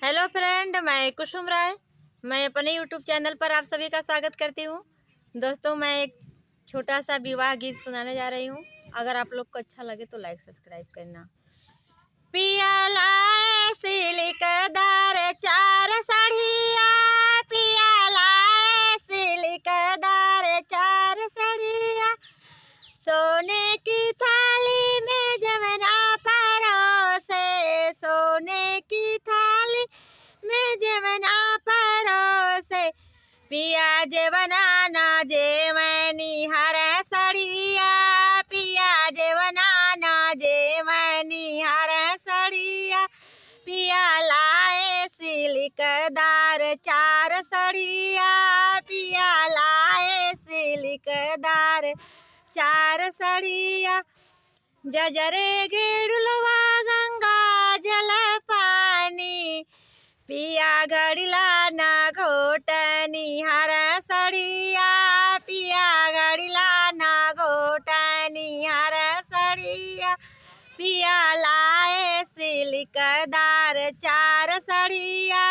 Hello friend, मैं कुसुम राय। मैं अपने यूट्यूब चैनल पर आप सभी का स्वागत करती हूँ। दोस्तों, मैं एक छोटा सा विवाह गीत सुनाने जा रही हूँ। अगर आप लोग को अच्छा लगे तो लाइक सब्सक्राइब करना। पिया लाए सिल्कदार चार साड़िया, पिया लाए सिल्कदार चार साड़िया, सोने की थाली में जमना परोसे, सोने की थाली में जमना परोसे, पिया जवनाना जेवनी हर सड़िया, पिया जवनाना जेवनी हर सड़िया, पिया लाए सिल्कदार चार सड़िया, पिया लाए सिल्कदार चार सड़िया, जजरे गेड़ुलवा गंगा जल पानी, पिया गड़िला ना घोटनी हर सड़िया, पिया गड़िला ना घोटनी हर सड़िया, पिया लाए सिल्कदार चार सड़िया,